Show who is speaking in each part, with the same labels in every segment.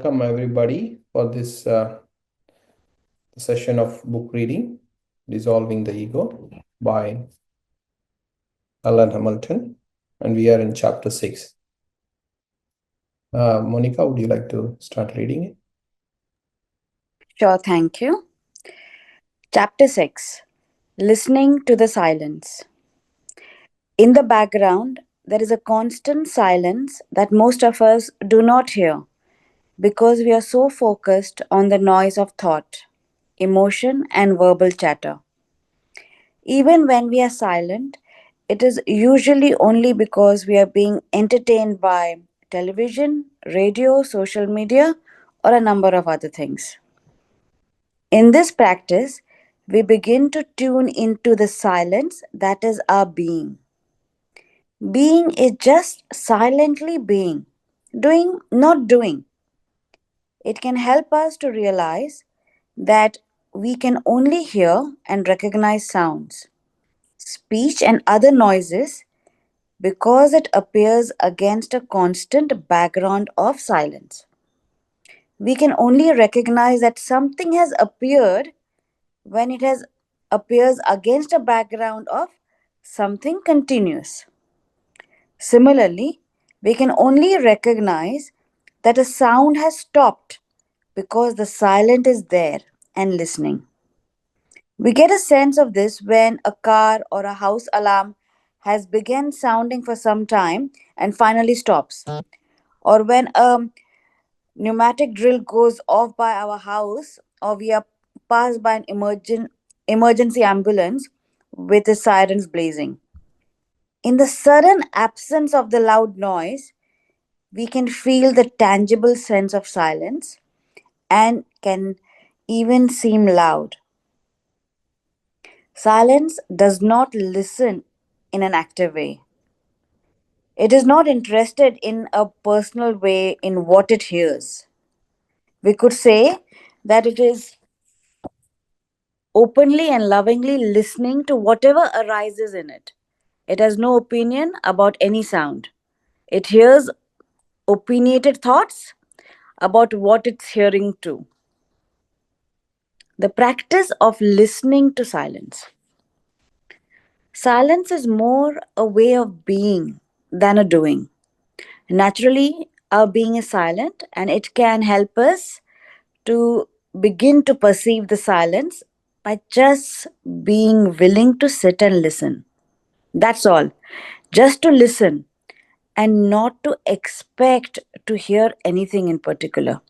Speaker 1: welcome everybody for this session of book reading, Dissolving the Ego by Alan Hamilton. And we are in chapter 6. Monica, would you like to start reading it?
Speaker 2: Sure, thank you. Chapter 6. Listening to the silence. In the background, there is a constant silence that most of us do not hear because we are so focused on the noise of thought, emotion, and verbal chatter. Even when we are silent, it is usually only because we are being entertained by television, radio, social media, or a number of other things. In this practice, we begin to tune into the silence that is our being. Being is just silently being, doing, not doing. It can help us to realize that we can only hear and recognize sounds, speech, and other noises because it appears against a constant background of silence. We can only recognize that something has appeared when it has appears against a background of something continuous. Similarly, we can only recognize that a sound has stopped because the silent is there and listening. We get a sense of this when a car or a house alarm has begun sounding for some time and finally stops, or when a pneumatic drill goes off by our house, or we are passed by an emergency ambulance with the sirens blazing. In the sudden absence of the loud noise, we can feel the tangible sense of silence and can even seem loud. Silence does not listen in an active way. It is not interested in a personal way in what it hears. We could say that it is openly and lovingly listening to whatever arises in it. It has no opinion about any sound. It hears opinionated thoughts about what it's hearing too. The practice of listening to silence. Silence is more a way of being than a doing. Naturally, our being is silent and it can help us to begin to perceive the silence by just being willing to sit and listen. That's all. Just to listen and not to expect to hear anything in particular.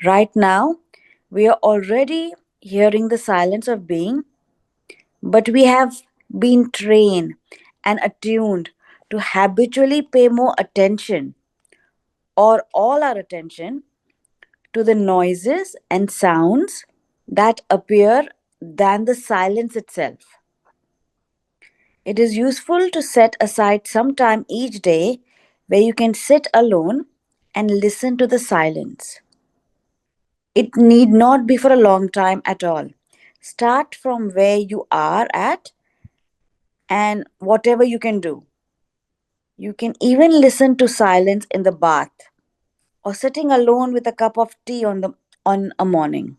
Speaker 2: Right now, we are already hearing the silence of being, but we have been trained and attuned to habitually pay more attention or all our attention to the noises and sounds that appear than the silence itself. It is useful to set aside some time each day where you can sit alone and listen to the silence. It need not be for a long time at all. Start from where you are at and whatever you can do. You can even listen to silence in the bath or sitting alone with a cup of tea on a morning.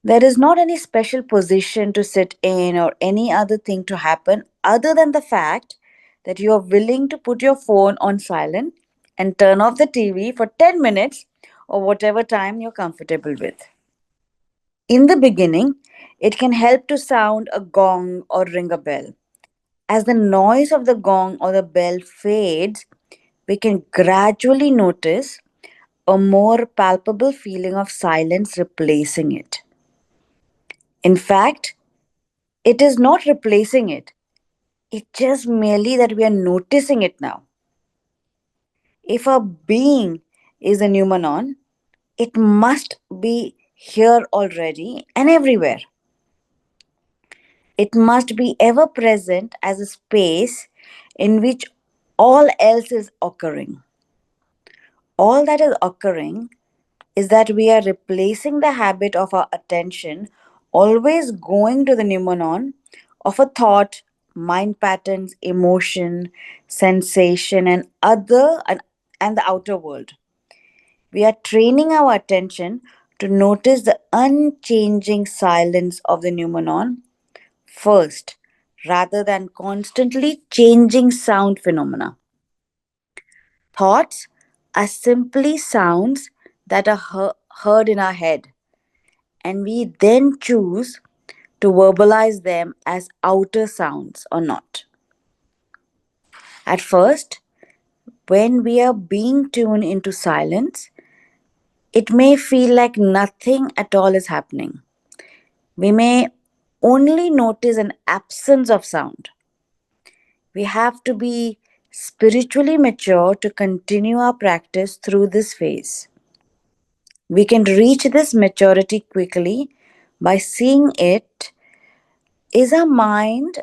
Speaker 2: There is not any special position to sit in or any other thing to happen other than the fact that you are willing to put your phone on silent and turn off the TV for 10 minutes or whatever time you're comfortable with. In the beginning, it can help to sound a gong or ring a bell. As the noise of the gong or the bell fades, we can gradually notice a more palpable feeling of silence replacing it. In fact, it is not replacing it. It's just merely that we are noticing it now. If a being is a numenon, it must be here already and everywhere. It must be ever present as a space in which all else is occurring. All that is occurring is that we are replacing the habit of our attention always going to the numenon of a thought, mind patterns, emotion, sensation, and the outer world. We are training our attention to notice the unchanging silence of the noumenon first, rather than constantly changing sound phenomena. Thoughts are simply sounds that are heard in our head, and we then choose to verbalize them as outer sounds or not. At first, when we are being tuned into silence, it may feel like nothing at all is happening. We may only notice an absence of sound. We have to be spiritually mature to continue our practice through this phase. We can reach this maturity quickly by seeing it is our mind.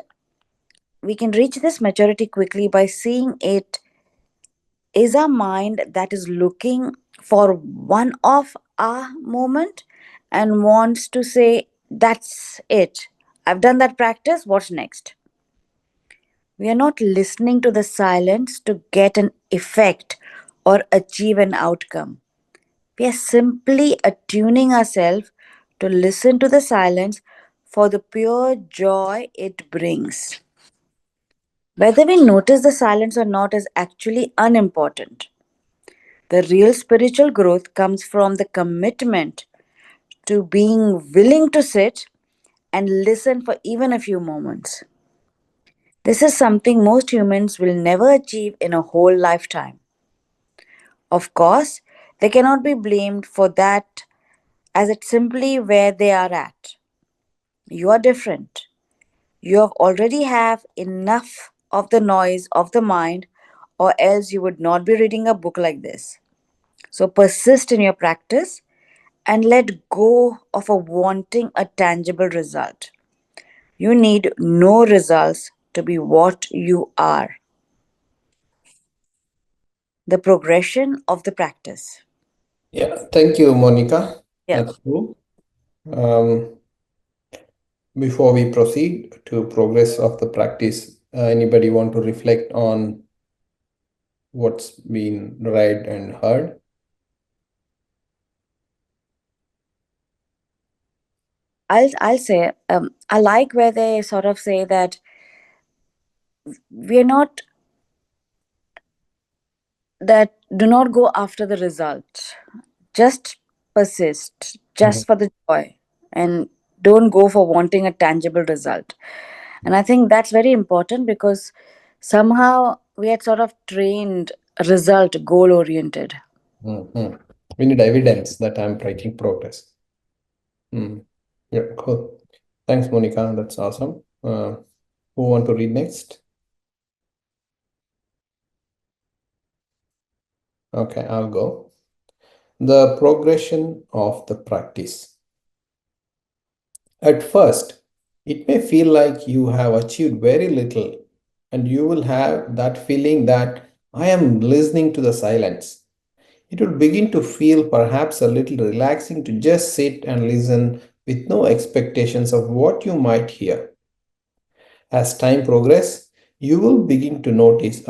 Speaker 2: We can reach this maturity quickly by seeing it is our mind that is looking for one off ah moment and wants to say, that's it. I've done that practice. What's next? We are not listening to the silence to get an effect or achieve an outcome. We are simply attuning ourselves to listen to the silence for the pure joy it brings. Whether we notice the silence or not is actually unimportant. The real spiritual growth comes from the commitment to being willing to sit and listen for even a few moments. This is something most humans will never achieve in a whole lifetime. Of course, they cannot be blamed for that as it's simply where they are at. You are different. You have already have enough of the noise of the mind or else you would not be reading a book like this. So persist in your practice and let go of a wanting a tangible result. You need no results to be what you are. The progression of the practice.
Speaker 1: Yeah, thank you, Monica.
Speaker 2: Yeah.
Speaker 1: That's true. Um, Before we proceed to progress of the practice, anybody want to reflect on what's been read and heard?
Speaker 2: I'll say I like where they sort of say that we're not that do not go after the result. Just persist,
Speaker 1: Mhm.
Speaker 2: just for the joy, and don't go for wanting a tangible result. And I think that's very important because somehow we had sort of trained result goal oriented.
Speaker 1: Mhm. We need evidence that I'm making progress. Mm. Yeah, cool. Thanks, Monica. That's awesome. Who want to read next? Okay, I'll go. The progression of the practice. At first, it may feel like you have achieved very little, and you will have that feeling that I am listening to the silence. It will begin to feel perhaps a little relaxing to just sit and listen with no expectations of what you might hear. As time progresses, you will begin to notice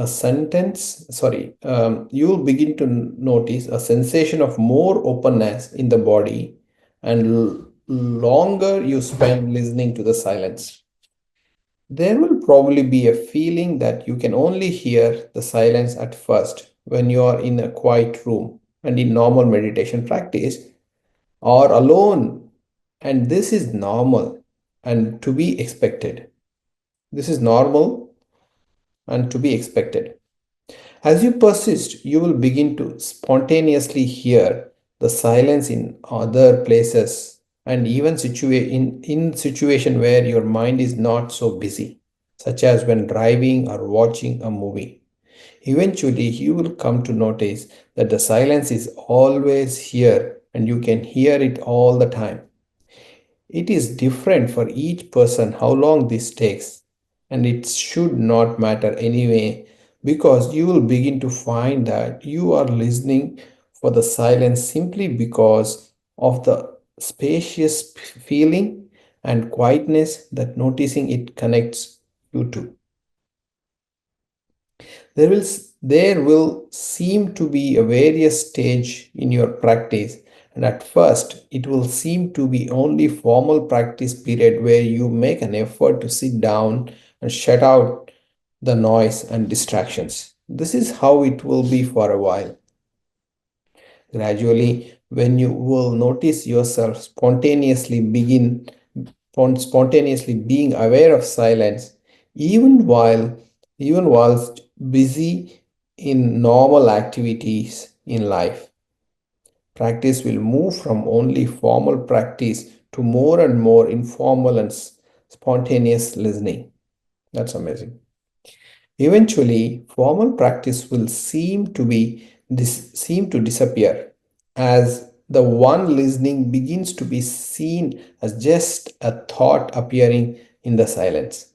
Speaker 1: you will begin to notice a sensation of more openness in the body and longer you spend listening to the silence. There will probably be a feeling that you can only hear the silence at first when you are in a quiet room and in normal meditation practice or alone, and this is normal and to be expected. This is normal and to be expected. As you persist, you will begin to spontaneously hear the silence in other places and even in situation where your mind is not so busy, such as when driving or watching a movie. Eventually, you will come to notice that the silence is always here and you can hear it all the time. It is different for each person how long this takes, and it should not matter anyway because you will begin to find that you are listening for the silence simply because of the spacious feeling and quietness that noticing it connects you to. There will seem to be a various stage in your practice, and at first it will seem to be only formal practice period where you make an effort to sit down and shut out the noise and distractions. This is how it will be for a while. Gradually, when you will notice yourself spontaneously being aware of silence, even whilst busy in normal activities in life. Practice will move from only formal practice to more and more informal and spontaneous listening. That's amazing. Eventually, formal practice will seem to disappear as the one listening begins to be seen as just a thought appearing in the silence.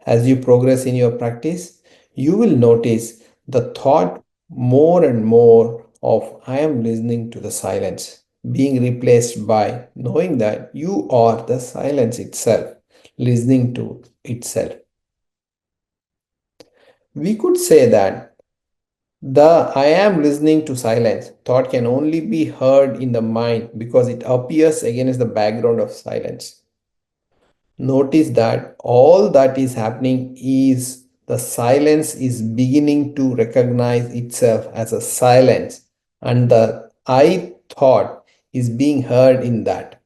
Speaker 1: As you progress in your practice, you will notice the thought more and more of I am listening to the silence being replaced by knowing that you are the silence itself, listening to itself. We could say that the I am listening to silence thought can only be heard in the mind because it appears against the background of silence. Notice that all that is happening is the silence is beginning to recognize itself as a silence, and the I thought is being heard in that.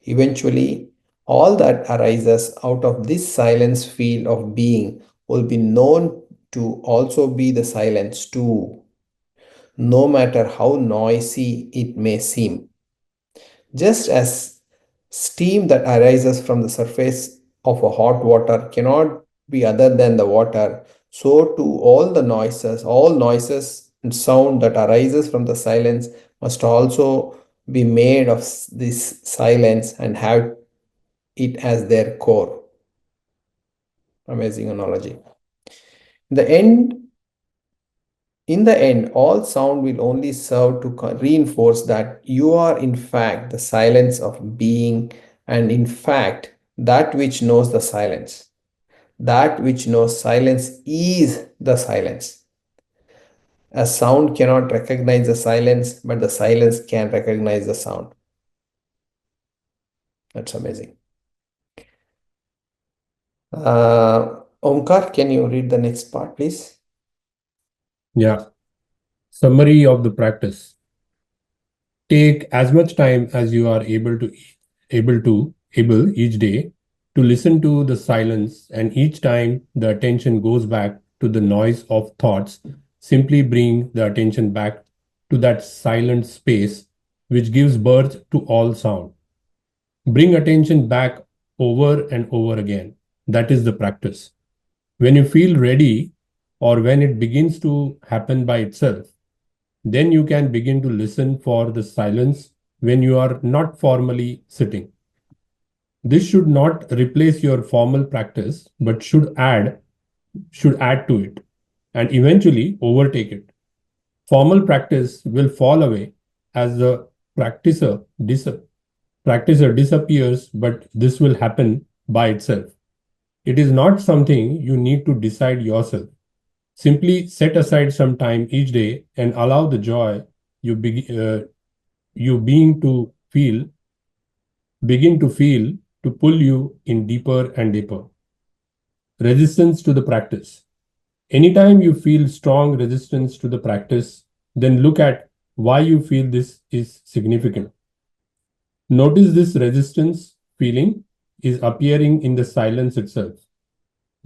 Speaker 1: Eventually, all that arises out of this silence field of being will be known to also be the silence too, no matter how noisy it may seem. Just as steam that arises from the surface of a hot water cannot be other than the water, so too all noises and sound that arises from the silence must also be made of this silence and have it as their core. Amazing analogy. In the end, all sound will only serve to reinforce that you are in fact the silence of being, and in fact that which knows the silence. That which knows silence is the silence. A sound cannot recognize the silence, but the silence can recognize the sound. That's amazing. Omkar, can you read the next part, please?
Speaker 3: Yeah. Summary of the practice. Take as much time as you are able each day to listen to the silence, and each time the attention goes back to the noise of thoughts, simply bring the attention back to that silent space which gives birth to all sound. Bring attention back over and over again. That is the practice. When you feel ready, or when it begins to happen by itself, then you can begin to listen for the silence when you are not formally sitting. This should not replace your formal practice, but should add to it and eventually overtake it. Formal practice will fall away as the practicer dis- practicer disappears, but this will happen by itself. It is not something you need to decide yourself. Simply set aside some time each day and allow the joy you be, uh, you being to feel begin to feel to pull you in deeper and deeper. Resistance to the practice. Anytime you feel strong resistance to the practice, then look at why you feel this is significant. Notice this resistance feeling is appearing in the silence itself.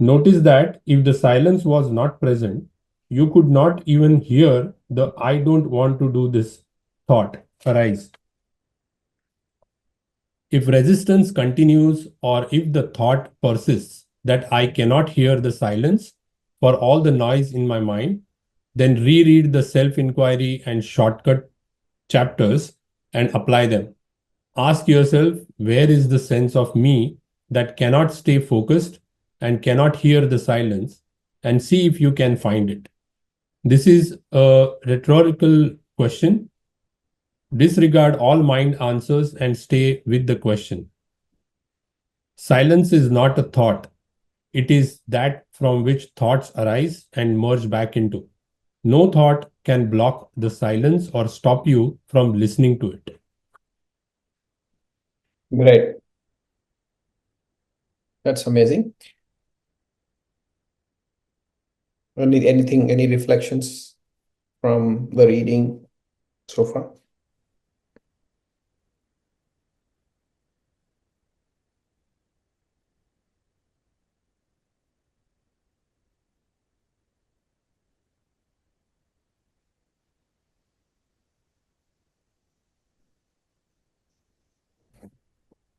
Speaker 3: Notice that if the silence was not present, you could not even hear the I don't want to do this thought arise. If resistance continues, or if the thought persists that I cannot hear the silence for all the noise in my mind, then reread the self inquiry and shortcut chapters and apply them. Ask yourself, where is the sense of me that cannot stay focused and cannot hear the silence, and see if you can find it. This is a rhetorical question. Disregard all mind answers and stay with the question. Silence is not a thought. It is that from which thoughts arise and merge back into. No thought can block the silence or stop you from listening to it.
Speaker 1: Great. That's amazing. Any reflections from the reading so far?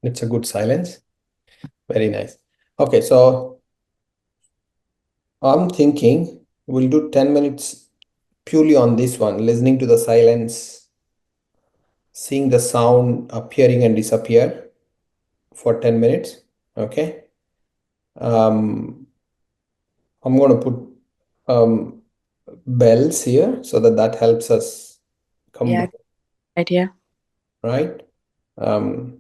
Speaker 1: It's a good silence. Very nice. Okay, so I'm thinking we'll do 10 minutes purely on this one, listening to the silence, seeing the sound appearing and disappear for 10 minutes. Okay. Um, I'm going to put bells here so that helps us come
Speaker 2: Yeah,
Speaker 1: back,
Speaker 2: right here.
Speaker 1: right? Um,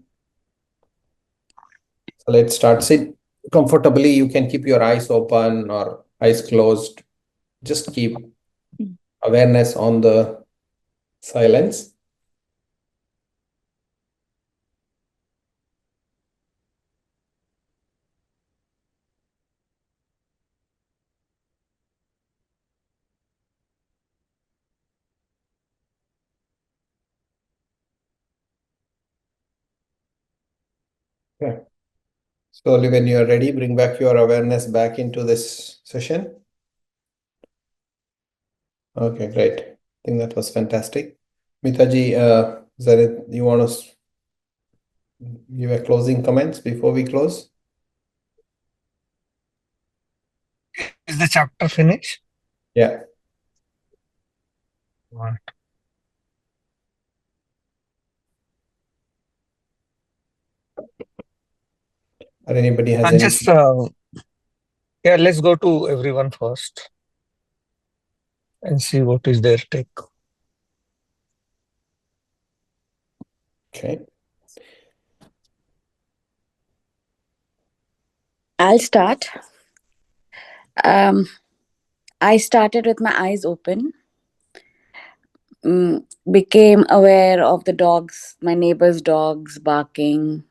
Speaker 1: so let's start. Sit comfortably. You can keep your eyes open or eyes closed. Just keep awareness on the silence. Yeah. Slowly, when you are ready, bring back your awareness back into this session. Okay, great. I think that was fantastic. Mitaji, you want to give a closing comments before we close?
Speaker 4: Is the chapter finished?
Speaker 1: Yeah.
Speaker 4: One.
Speaker 1: Or anybody has any?
Speaker 4: Just yeah, let's go to everyone first and see what is their take.
Speaker 1: Okay.
Speaker 2: I'll start. Um, I started with my eyes open, became aware of the dogs, my neighbor's dogs barking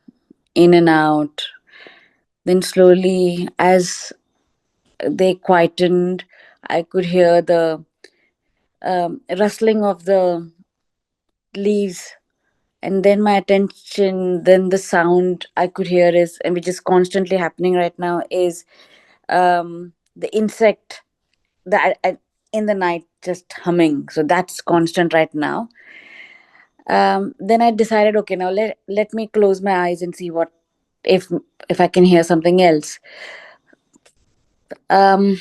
Speaker 2: in and out. Then slowly, as they quietened, I could hear the rustling of the leaves. And then my attention, then the sound I could hear is, and which is constantly happening right now, is the insect that in the night just humming. So that's constant right now. Then I decided, okay, now let me close my eyes and see what if if I can hear something else. Um,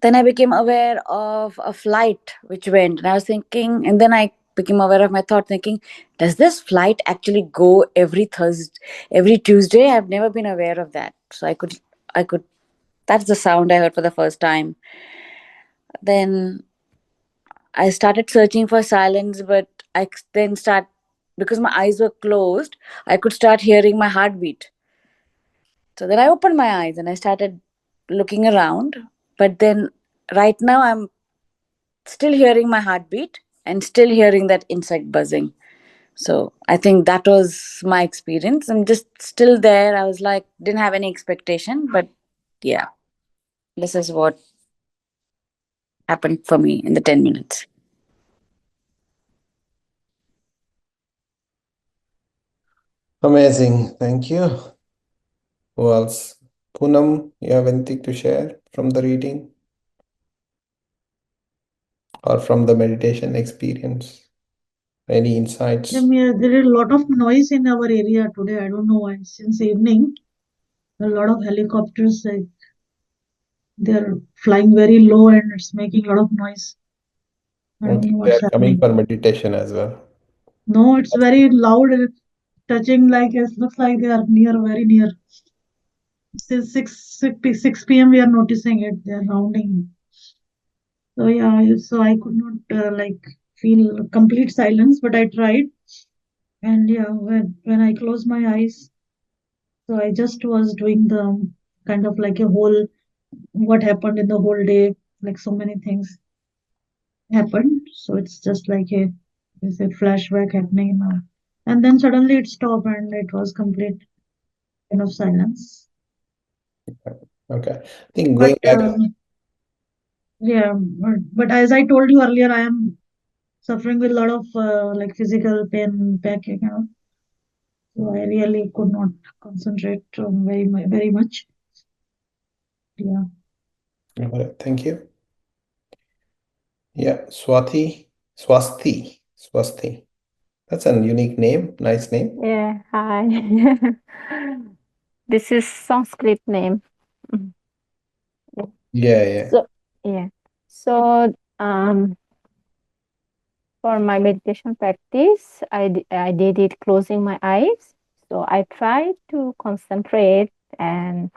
Speaker 2: then I became aware of a flight which went, and I was thinking, and then I became aware of my thought, thinking, does this flight actually go every Thursday, every Tuesday? I've never been aware of that. So I could. That's the sound I heard for the first time. Then I started searching for silence, but then start because my eyes were closed. I could start hearing my heartbeat. So then I opened my eyes and I started looking around. But then right now I'm still hearing my heartbeat and still hearing that insect buzzing. So I think that was my experience. I'm just still there. I was like, didn't have any expectation, but yeah, this is what happened for me in the 10 minutes.
Speaker 1: Amazing. Thank you. Who else? Poonam, you have anything to share from the reading or from the meditation experience? Any
Speaker 5: Yeah,
Speaker 1: insights?
Speaker 5: there is a lot of noise in our area today. I don't know why. Since evening, a lot of helicopters, like they're flying very low and it's making a lot of noise. I don't
Speaker 1: Okay,
Speaker 5: know
Speaker 1: they
Speaker 5: what's
Speaker 1: are coming
Speaker 5: happening.
Speaker 1: for meditation as well.
Speaker 5: No, it's very loud, touching like it looks like they are near, very near. Since 6 p.m. we are noticing it. They are rounding. So yeah, so I could not like feel complete silence, but I tried. And yeah, when I closed my eyes, so I just was doing the kind of like a whole what happened in the whole day, like so many things happened. So it's just like a flashback happening now. And then suddenly it stopped and it was complete kind of silence.
Speaker 1: Okay. I think
Speaker 5: But
Speaker 1: going back,
Speaker 5: yeah, but as I told you earlier, I am suffering with a lot of like physical pain, backache, so I really could not concentrate very much. Yeah.
Speaker 1: thank you. Yeah, Swasti. That's a unique name, nice name.
Speaker 6: Yeah, hi. This is Sanskrit name. Mm, yeah.
Speaker 1: Yeah, yeah.
Speaker 6: So, yeah. So, for my meditation practice, I did it closing my eyes. So I tried to concentrate and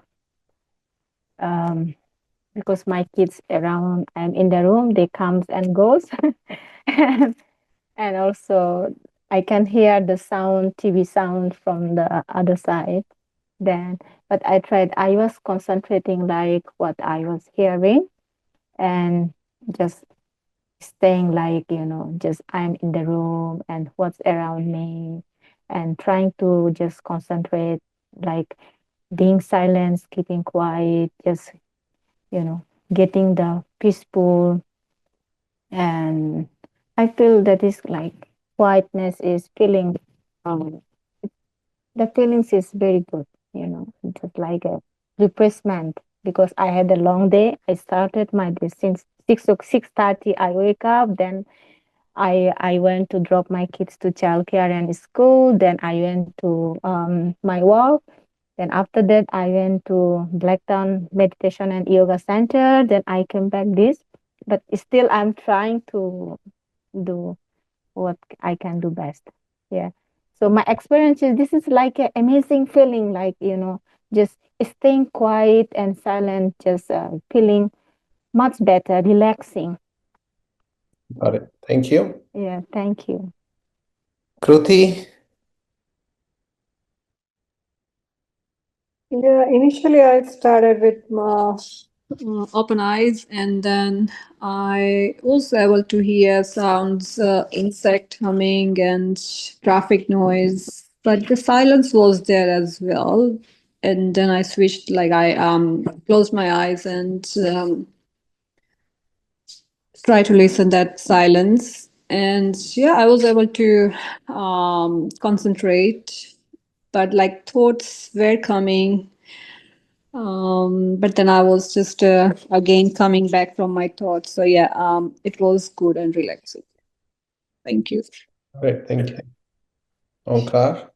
Speaker 6: um, because my kids around, I'm in the room, they comes and goes. and, and also I can hear the sound, TV sound from the other side. Then, but I was concentrating like what I was hearing and just staying like, just I'm in the room and what's around me and trying to just concentrate, like being silent, keeping quiet, just, you know, getting the peaceful. And I feel that is like quietness is feeling, um, the feelings is very good, just like a refreshment because I had a long day. I started my day since 6:30. I wake up, then I went to drop my kids to childcare and school. Then I went to my work. Then after that, I went to Blacktown Meditation and Yoga Center. Then I came back this, but still I'm trying to do what I can do best. Yeah. So my experience is this is like an amazing feeling, like just staying quiet and silent, just feeling much better, relaxing.
Speaker 1: Got it. Thank you.
Speaker 6: Yeah. Thank you.
Speaker 1: Kruti,
Speaker 7: Yeah, initially I started with open eyes, and then I was able to hear sounds, insect humming and traffic noise, but the silence was there as well. And then I switched, like I closed my eyes and try to listen that silence. And yeah, I was able to concentrate, but like thoughts were coming. But then I was just again coming back from my thoughts. So yeah, it was good and relaxing. Thank you.
Speaker 1: great, thank you. Onkar,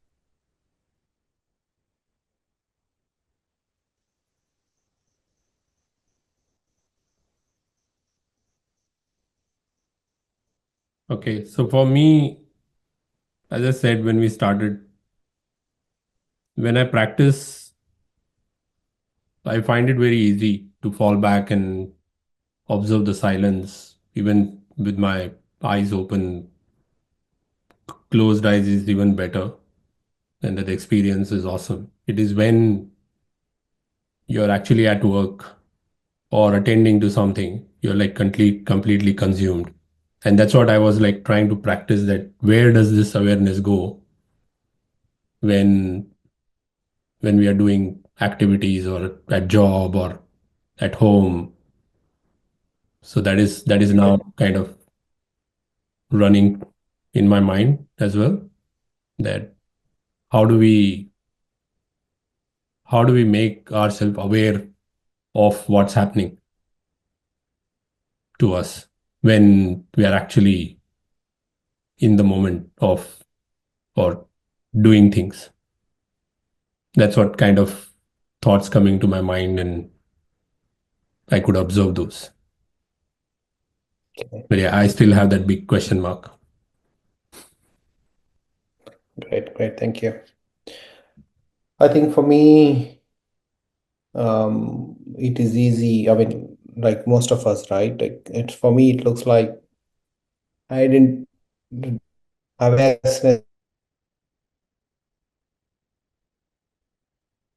Speaker 3: Okay, so for me, as I said when we started, when I practice, I find it very easy to fall back and observe the silence, even with my eyes open. Closed eyes is even better, and that experience is awesome. It is when you're actually at work or attending to something, you're like completely consumed. And that's what I was like trying to practice, that where does this awareness go when we are doing activities or at job or at home. So that is now kind of running in my mind as well, that how do we make ourselves aware of what's happening to us when we are actually in the moment of or doing things. That's what kind of thoughts coming to my mind, and I could observe those. But yeah, I still have that big question mark.
Speaker 1: great, thank you. I think for me, it is easy. I mean, like most of us, right? Like it for me, it looks like I didn't awareness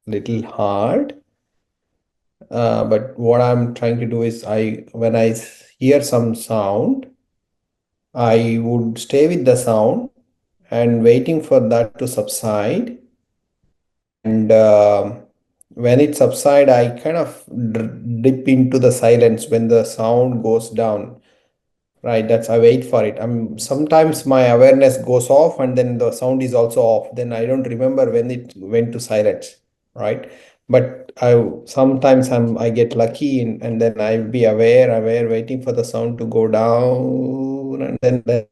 Speaker 1: little hard But what I'm trying to do is when I hear some sound, I would stay with the sound and waiting for that to subside. And when it subside, I kind of dip into the silence when the sound goes down. Right, that's I wait for it. Sometimes my awareness goes off and then the sound is also off. Then I don't remember when it went to silence, right? But I get lucky and then I'll be aware, waiting for the sound to go down, and then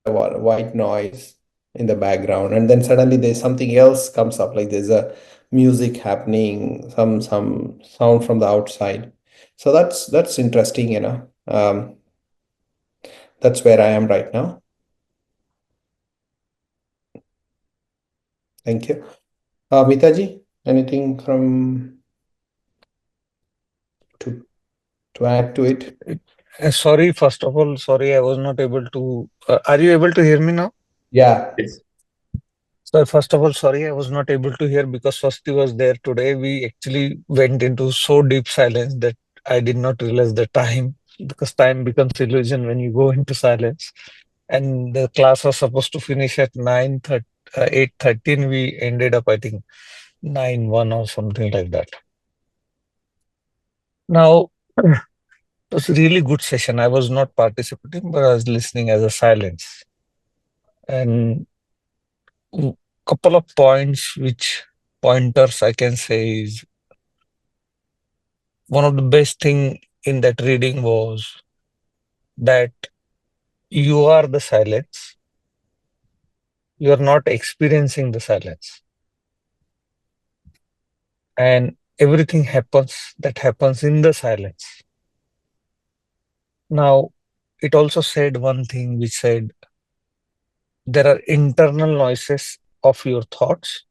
Speaker 1: white noise in the background, and then suddenly there's something else comes up, like there's a music happening, some sound from the outside. So that's interesting, that's where I am right now. Thank you. Mitaji, anything to add to it?
Speaker 4: Sorry, first of all, sorry, I was not able to. Are you able to hear me now?
Speaker 1: Yeah.
Speaker 3: Yes.
Speaker 4: So first of all, sorry, I was not able to hear because Swasti was there today. We actually went into so deep silence that I did not realize the time, because time becomes illusion when you go into silence. And the class was supposed to finish at 8:13. We ended up, I think, 9:01 or something like that. Now, it was a really good session. I was not participating, but I was listening as a silence. And couple of pointers I can say is, one of the best thing in that reading was that you are the silence. You are not experiencing the silence. And everything happens in the silence. Now, it also said one thing which said there are internal noises of your thoughts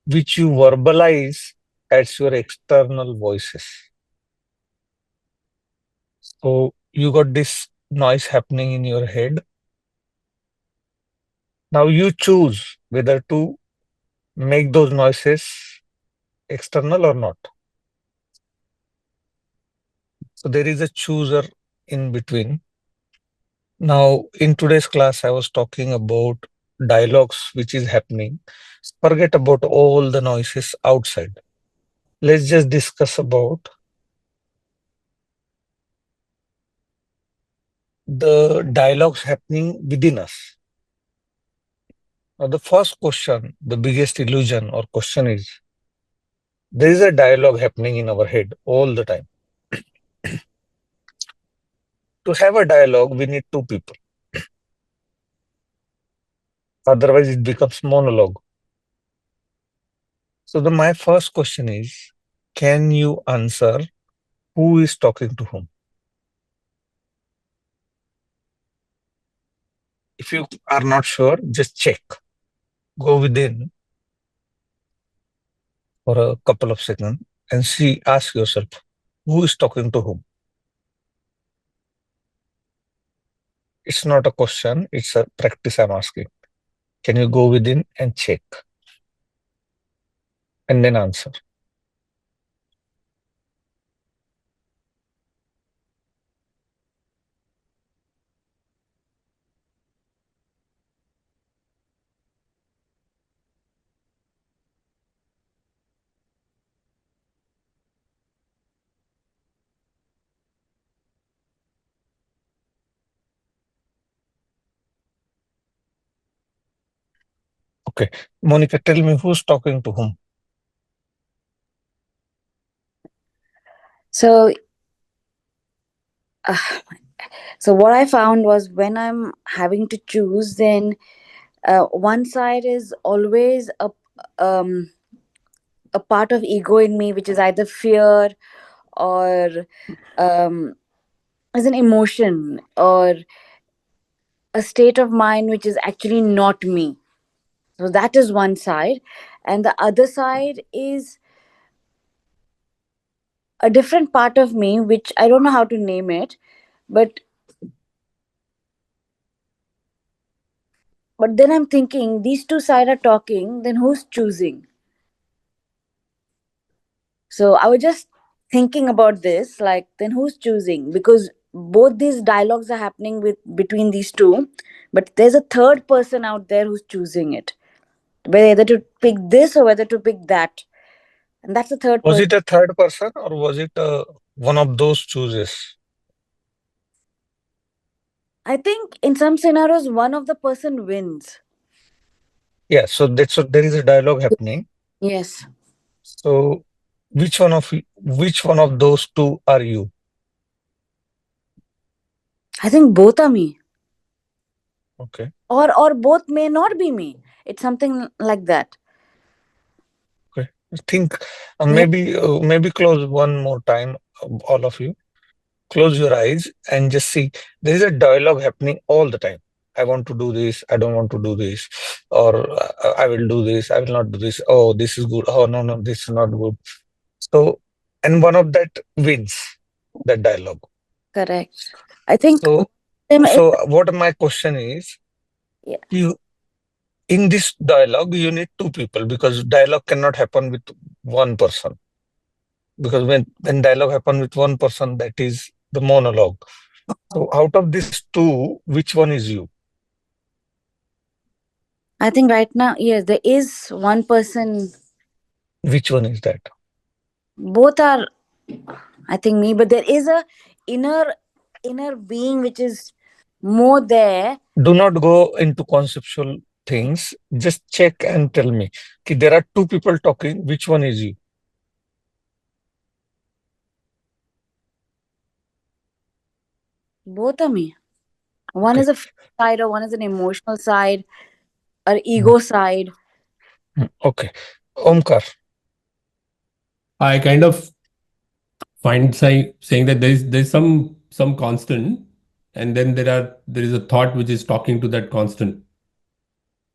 Speaker 4: which you verbalize as your external voices. So you got this noise happening in your head. Now you choose whether to make those noises external or not. So there is a chooser in between. Now, in today's class, I was talking about dialogues which is happening. Forget about all the noises outside. Let's just discuss about the dialogues happening within us. Now, the first question, the biggest illusion or question is, there is a dialogue happening in our head all the time. To have a dialogue, we need two people. Otherwise, it becomes monologue. So my first question is, can you answer who is talking to whom? If you are not sure, just check. Go within for a couple of seconds and ask yourself, who is talking to whom? It's not a question, it's a practice I'm asking. Can you go within and check and then answer? Okay. Monica, tell me who's talking to whom?
Speaker 2: So, uh, so what I found was when I'm having to choose, then one side is always um, a part of ego in me, which is either fear or um, is an emotion or a state of mind which is actually not me. So that is one side, and the other side is a different part of me which I don't know how to name it, but then I'm thinking these two sides are talking, then who's choosing? So I was just thinking about this, like, then who's choosing? Because both these dialogues are happening with between these two, but there's a third person out there who's choosing it, whether to pick this or whether to pick that, and that's the third
Speaker 4: Was
Speaker 2: person.
Speaker 4: it a third person or was it one of those chooses?
Speaker 2: I think in some scenarios, one of the person wins.
Speaker 4: Yeah, so there is a dialogue happening.
Speaker 2: Yes,
Speaker 4: So which one of those two are you?
Speaker 2: I think both are me,
Speaker 4: Okay.
Speaker 2: or both may not be me. It's something like that.
Speaker 4: Okay. Think
Speaker 2: Yeah,
Speaker 4: maybe close one more time, all of you. Close your eyes and just see there is a dialogue happening all the time. I want to do this, I don't want to do this, or I will do this, I will not do this. Oh, this is good. Oh, no, this is not good. So, and one of that wins that dialogue.
Speaker 2: correct. I think
Speaker 4: So,
Speaker 2: them is,
Speaker 4: so what my question is,
Speaker 2: yeah,
Speaker 4: you in this dialogue, you need two people because dialogue cannot happen with one person. Because when dialogue happen with one person, that is the monologue. So out of these two, which one is you?
Speaker 2: I think right now, yes, there is one person.
Speaker 4: Which one is that?
Speaker 2: Both are, I think, me, but there is a inner inner being which is more there.
Speaker 4: Do not go into conceptual things. Just check and tell me. Okay, there are two people talking. Which one is you?
Speaker 2: Both are me. One
Speaker 4: Okay.
Speaker 2: is a side, or one is an emotional side, or
Speaker 4: Mm,
Speaker 2: ego side.
Speaker 4: okay. Omkar.
Speaker 3: I kind of find saying that there's some constant, and then there is a thought which is talking to that constant.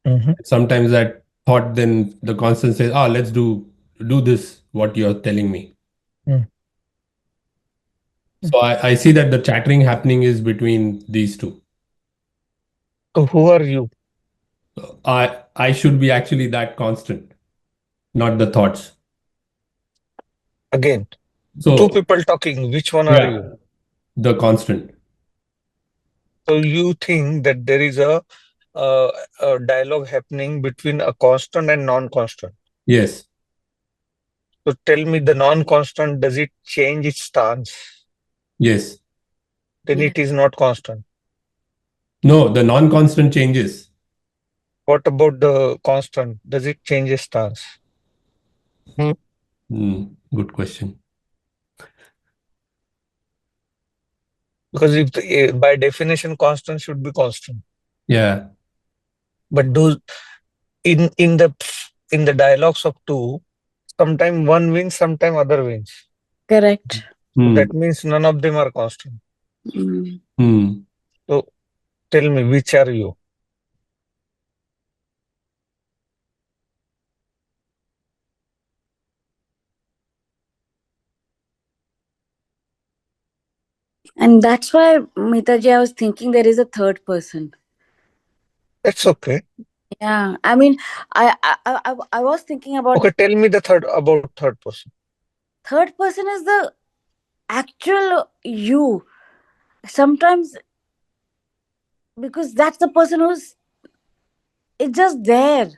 Speaker 4: Mhm,
Speaker 3: Sometimes that thought, then the constant says, "Ah, let's do this. What you're telling me."
Speaker 4: mm, mm.
Speaker 3: So I see that the chattering happening is between these two.
Speaker 4: So who are you?
Speaker 3: I should be actually that constant, not the thoughts.
Speaker 4: Again, two
Speaker 3: So
Speaker 4: people talking. Which one are you?
Speaker 3: yeah, the constant.
Speaker 4: So you think that there is a dialogue happening between a constant and non-constant.
Speaker 3: Yes,
Speaker 4: So tell me, the non-constant, does it change its stance?
Speaker 3: yes.
Speaker 4: Then
Speaker 2: Yeah,
Speaker 4: it is not constant.
Speaker 3: No, the non-constant changes.
Speaker 4: What about the constant? Does it change its stance? Hmm.
Speaker 3: Good question.
Speaker 4: Because if by definition constant should be constant,
Speaker 3: Yeah.
Speaker 4: but those in the dialogues of two, sometime one wins, sometime other wins.
Speaker 2: correct.
Speaker 4: So that
Speaker 3: Hmm.
Speaker 4: means none of them are constant.
Speaker 2: Mm.
Speaker 3: Hmm.
Speaker 4: So tell me, which are you?
Speaker 2: And that's why, Mitaji, I was thinking there is a third person.
Speaker 4: That's okay.
Speaker 2: Yeah, I mean, I was thinking about
Speaker 4: Okay, tell me the third person.
Speaker 2: third person is the actual you. Sometimes, because that's the person who's, it's just there,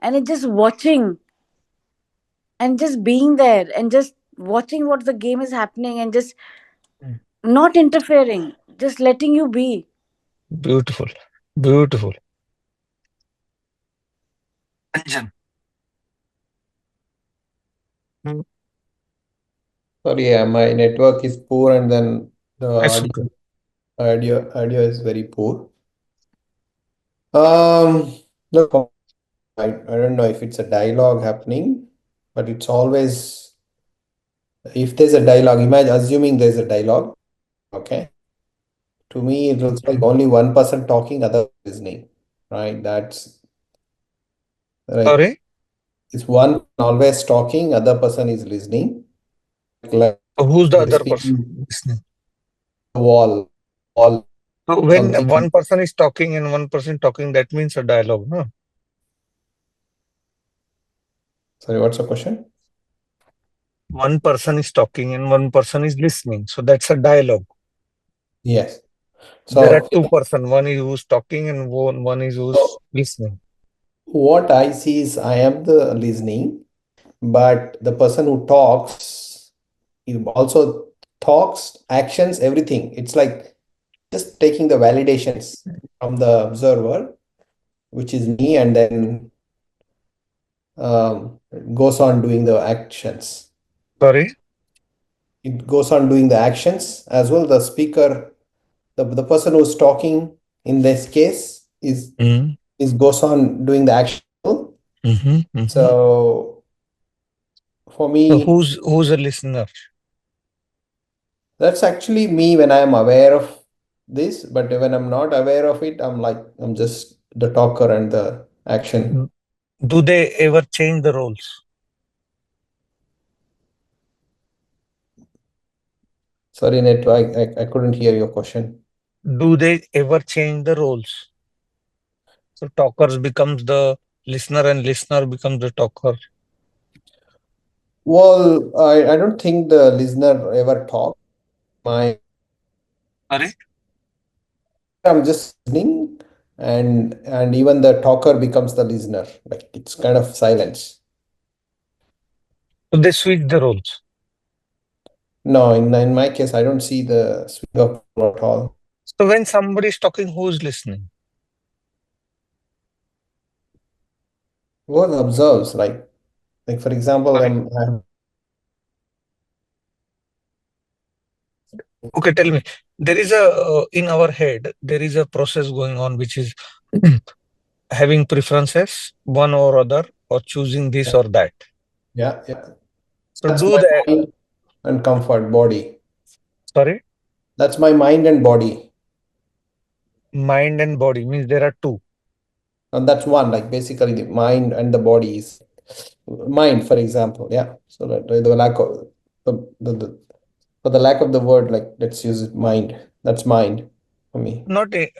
Speaker 2: and it's just watching, and just being there, and just watching what the game is happening, and just
Speaker 4: Mm.
Speaker 2: not interfering, just letting you be.
Speaker 4: Beautiful, beautiful. Anjan. Mm.
Speaker 1: Sorry, yeah, my network is poor and then the
Speaker 4: That's okay.
Speaker 1: audio is very poor. Um, Look, I don't know if it's a dialogue happening, but it's always if there's a dialogue, imagine assuming there's a dialogue, okay? To me, it looks like
Speaker 4: Mm.
Speaker 1: only one person talking, other listening, right? That's right.
Speaker 4: Sorry.
Speaker 1: It's one always talking, other person is listening. Like
Speaker 4: So who's the
Speaker 1: you're
Speaker 4: other person
Speaker 1: speaking
Speaker 4: listening?
Speaker 1: to the wall,
Speaker 4: So when
Speaker 1: something.
Speaker 4: one person is talking and one person talking, that means a dialogue, no?
Speaker 1: Sorry, what's the question?
Speaker 4: one person is talking and one person is listening. So that's a dialogue.
Speaker 1: Yes.
Speaker 4: There are
Speaker 1: So
Speaker 4: two person. One is who's talking and one is who's listening.
Speaker 1: what I see is I am the listening, but the person who talks, he also talks, actions, everything. It's like just taking the validations from the observer, which is me, and then goes on doing the actions.
Speaker 4: Sorry.
Speaker 1: It goes on doing the actions as well. The speaker, the person who's talking in this case
Speaker 4: Mm-hmm.
Speaker 1: is goes on doing the action.
Speaker 4: Mm-hmm.
Speaker 1: So for
Speaker 4: So
Speaker 1: me,
Speaker 4: who's a listener?
Speaker 1: that's actually me when I am aware of this, but when I'm not aware of it, I'm just the talker and the action.
Speaker 4: Do they ever change the roles?
Speaker 1: Sorry, Net, I couldn't hear your question.
Speaker 4: Do they ever change the roles? So talkers becomes the listener and listener becomes the talker.
Speaker 1: Well, I don't think the listener ever talk. My
Speaker 4: Sorry.
Speaker 1: I'm just listening, and even the talker becomes the listener. Like it's kind of silence.
Speaker 4: So they switch the roles.
Speaker 1: No, in my case, I don't see the swing of at all.
Speaker 4: So when somebody is talking, who's listening?
Speaker 1: One observes, like for example,
Speaker 4: Sorry. Okay, tell me. There is a in our head, there is a process going on which is having preferences, one or other, or choosing this or that.
Speaker 1: Yeah.
Speaker 4: So
Speaker 1: That's
Speaker 4: do
Speaker 1: my
Speaker 4: that.
Speaker 1: mind and comfort body.
Speaker 4: Sorry,
Speaker 1: That's my mind and body.
Speaker 4: mind and body means there are two.
Speaker 1: And that's one, like basically the mind and the body is mind, for example. Yeah. So the lack of the for the lack of the word, like let's use it mind. That's mind for me.
Speaker 4: Not a,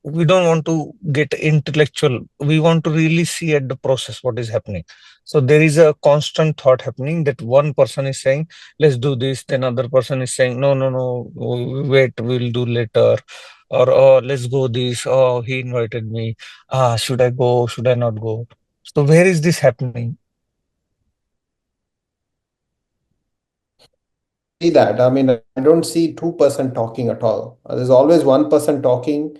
Speaker 4: we don't want to get intellectual. We want to really see at the process what is happening. So there is a constant thought happening that one person is saying, let's do this, then other person is saying, no, wait, we'll do later. Or oh, let's go this. Oh, he invited me. Should I go? Should I not go? So where is this happening?
Speaker 1: See that. I mean, I don't see two-person talking at all. There's always one person talking.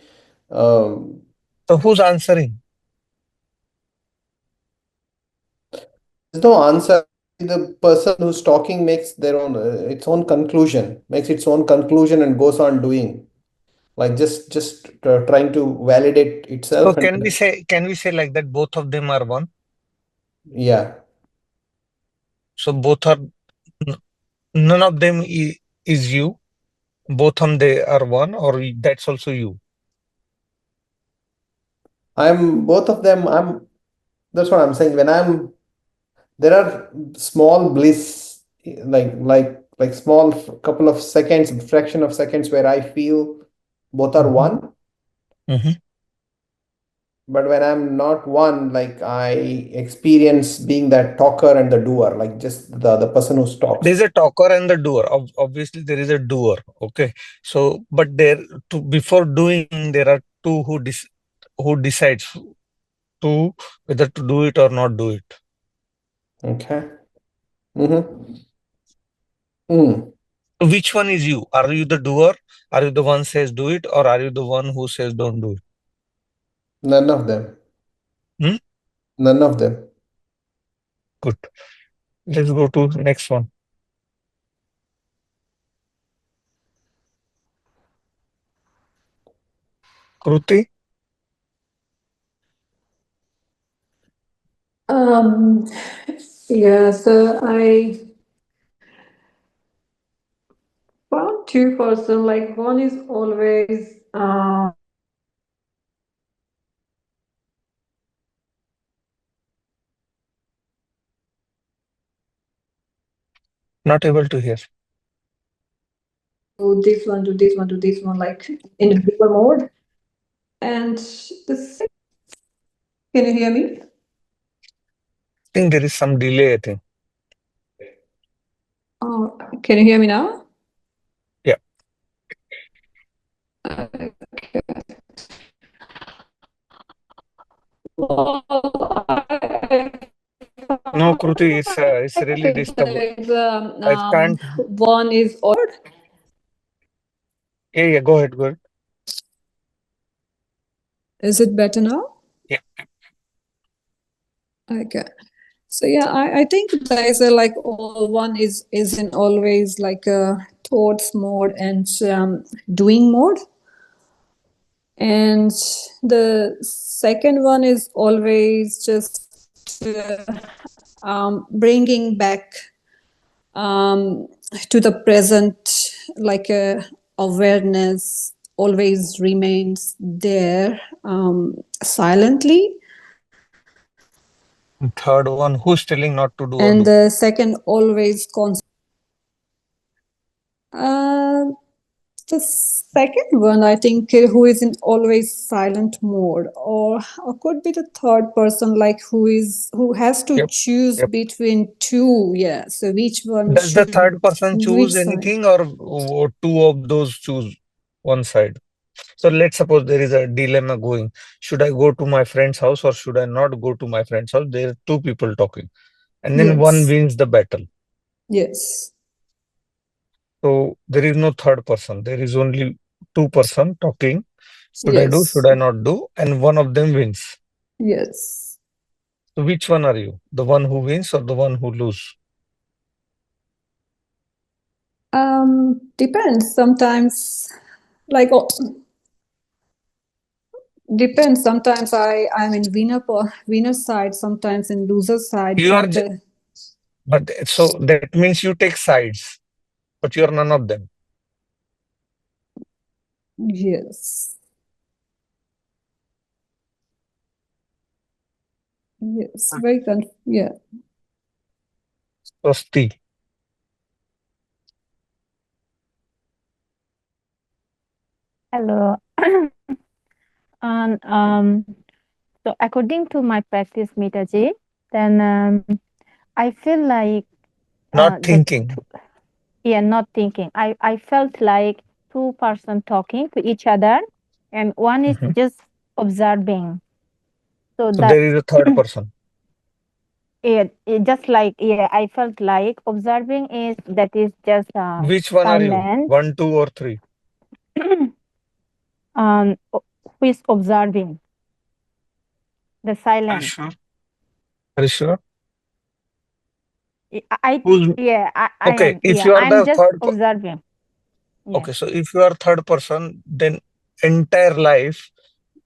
Speaker 1: Um,
Speaker 4: So who's answering?
Speaker 1: there's no answer. The person who's talking makes their own its own conclusion, makes its own conclusion and goes on doing. Like just trying to validate
Speaker 4: So
Speaker 1: itself and
Speaker 4: can we say like that both of them are one?
Speaker 1: yeah.
Speaker 4: So both are none of them is you. Both of they are one, or that's also you.
Speaker 1: I'm both of them. That's what I'm saying. When I'm there are small bliss, like small couple of seconds, fraction of seconds where I feel both are
Speaker 4: Mhm.
Speaker 1: one.
Speaker 4: Mhm.
Speaker 1: But when I'm not one, like I experience being that talker and the doer, like just the person who talks.
Speaker 4: There's a talker and the doer. Obviously, there is a doer. Okay, so but there to before doing, there are two who decides to whether to do it or not do it.
Speaker 1: Okay. Mm-hmm. Mm.
Speaker 4: Which one is you? Are you the doer? Are you the one says do it, or are you the one who says don't do it?
Speaker 1: None of them.
Speaker 4: Hmm?
Speaker 1: None of them.
Speaker 4: Good. Let's go to next one. Kruti.
Speaker 7: Um, yeah, so I found two-person, like one is always
Speaker 4: Not able to hear.
Speaker 7: do this one, do this one, do this one, like in a doer mode. And the second, can you hear me?
Speaker 4: I think there is some delay. I think.
Speaker 7: Can you hear me now?
Speaker 4: Yeah.
Speaker 7: Okay. Well, I
Speaker 4: No,
Speaker 7: found
Speaker 4: Kruti, it's really
Speaker 7: that
Speaker 4: disturbed.
Speaker 7: there is
Speaker 4: I can't.
Speaker 7: one is ordered.
Speaker 4: Yeah, yeah. Go ahead. Go ahead.
Speaker 7: Is it better now?
Speaker 4: Yeah.
Speaker 7: Okay. So yeah, I think there is a like all one is in always like a thoughts mode and doing mode, and the second one is always just bringing back to the present, like a awareness always remains there silently.
Speaker 4: And third one, who's telling not to do or
Speaker 7: And
Speaker 4: do?
Speaker 7: the second always uh, the second one, I think, who is in always silent mode, or could be the third person, like who has to
Speaker 4: Yep.
Speaker 7: choose
Speaker 4: Yep.
Speaker 7: between two. Yeah. So which one
Speaker 4: Does the
Speaker 7: should,
Speaker 4: third person
Speaker 7: which
Speaker 4: choose
Speaker 7: side?
Speaker 4: anything, or two of those choose one side? So let's suppose there is a dilemma going. Should I go to my friend's house or should I not go to my friend's house? There are two people talking, and then one
Speaker 7: Yes.
Speaker 4: wins the battle.
Speaker 7: Yes.
Speaker 4: So there is no third person. There is only two-person talking. Should I do? Should
Speaker 7: Yes.
Speaker 4: I not do? And one of them wins.
Speaker 7: Yes.
Speaker 4: So which one are you? The one who wins or the one who lose?
Speaker 7: Depends. Sometimes, like, depends. Sometimes I'm in winner side. Sometimes in loser side.
Speaker 4: You are,
Speaker 7: But
Speaker 4: but so that means you take sides, but you are none of them.
Speaker 7: yes, yes, very yeah.
Speaker 4: Swasti.
Speaker 6: Hello. And so according to my practice, Mitaji, then I feel like
Speaker 4: Not
Speaker 6: the
Speaker 4: thinking.
Speaker 6: yeah, not thinking. I felt like two-person talking to each other, and one is
Speaker 4: Mhm.
Speaker 6: just observing. So
Speaker 4: So
Speaker 6: that
Speaker 4: there is a third person.
Speaker 6: it just like yeah, I felt like observing is that is just
Speaker 4: Which one are you?
Speaker 6: silent.
Speaker 4: One, two, or three?
Speaker 6: Who is observing the
Speaker 4: Are you
Speaker 6: silent?
Speaker 4: sure? Are you sure?
Speaker 6: I
Speaker 4: Who's
Speaker 6: yeah, I
Speaker 4: okay?
Speaker 6: am
Speaker 4: If
Speaker 6: yeah,
Speaker 4: you are
Speaker 6: I'm
Speaker 4: the
Speaker 6: just
Speaker 4: third,
Speaker 6: observing. Yeah.
Speaker 4: okay. So if you are third person, then entire life,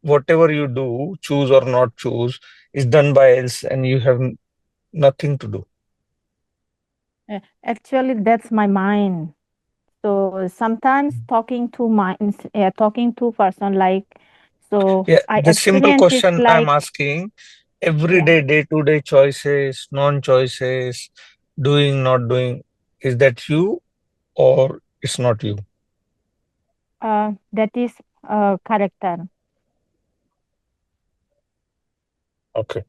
Speaker 4: whatever you do, choose or not choose, is done by else, and you have nothing to do.
Speaker 6: Actually, that's my mind. So sometimes talking to minds, talking to person like, so
Speaker 4: Yeah,
Speaker 6: I
Speaker 4: the simple
Speaker 6: experience it
Speaker 4: question I'm
Speaker 6: like,
Speaker 4: asking, every
Speaker 6: yeah,
Speaker 4: day-to-day choices, non-choices, doing, not doing, is that you or it's not you?
Speaker 6: that is character.
Speaker 4: Okay.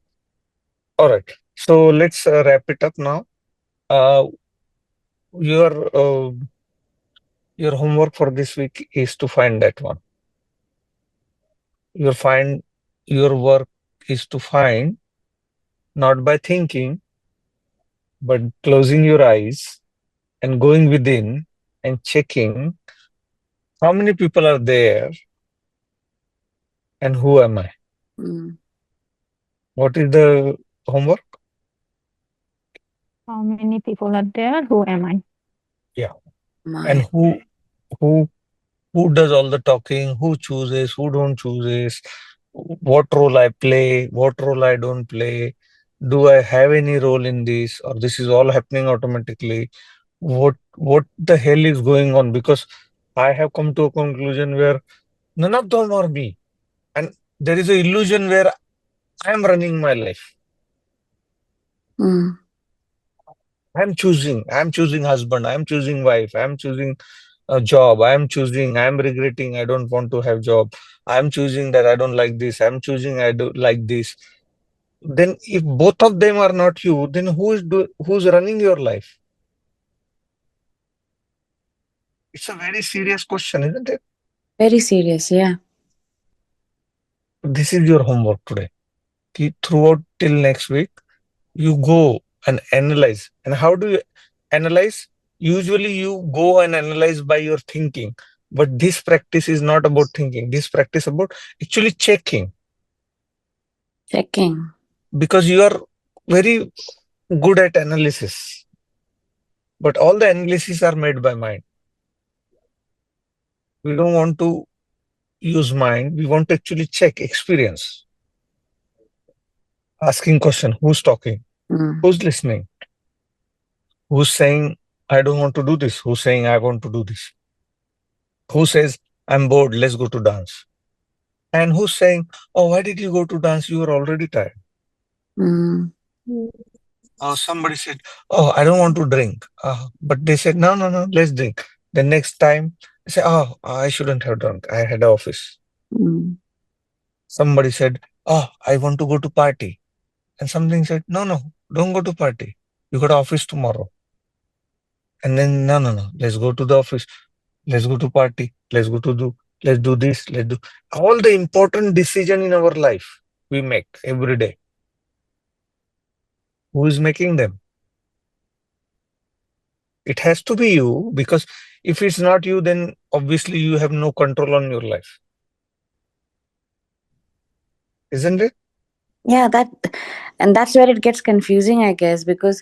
Speaker 4: All right. So let's wrap it up now. Uh, your your homework for this week is to find that one. Your work is to find, not by thinking, but closing your eyes and going within and checking how many people are there and who am I?
Speaker 2: Mm.
Speaker 4: What is the homework?
Speaker 6: How many people are there? Who am I?
Speaker 4: Yeah. And
Speaker 2: My.
Speaker 4: who who does all the talking, who chooses, who don't chooses, what role I play, what role I don't play, do I have any role in this, or this is all happening automatically? What the hell is going on? Because I have come to a conclusion where none of them are me. And there is an illusion where I am running my life.
Speaker 2: Mm.
Speaker 4: I'm choosing husband, I'm choosing wife, I'm choosing a job, I'm choosing, I'm regretting, I don't want to have job, I'm choosing that I don't like this, I'm choosing I do like this. Then if both of them are not you, then who's running your life? It's a very serious question, isn't it?
Speaker 2: Very serious, yeah.
Speaker 4: This is your homework today. Throughout till next week, you go and analyze. And how do you analyze? Usually you go and analyze by your thinking. But this practice is not about thinking. This practice about actually checking.
Speaker 2: Checking.
Speaker 4: Because you are very good at analysis. But all the analyses are made by mind. We don't want to use mind. We want to actually check experience. Asking question, who's talking? Who's listening? Who's saying, I don't want to do this? Who's saying, I want to do this? Who says, I'm bored, let's go to dance? And who's saying, oh, why did you go to dance? You were already tired. Somebody said, oh, I don't want to drink. But they said, no, let's drink. The next time, they say, oh, I shouldn't have drunk. I had office. Somebody said, oh, I want to go to party. And something said, no, don't go to party. You got office tomorrow. And then, no, let's go to the office. Let's go to party. Let's do this. Let's do all the important decision in our life we make every day. Who is making them? It has to be you, because if it's not you, then obviously you have no control on your life. Isn't it?
Speaker 2: Yeah, and that's where it gets confusing, I guess, because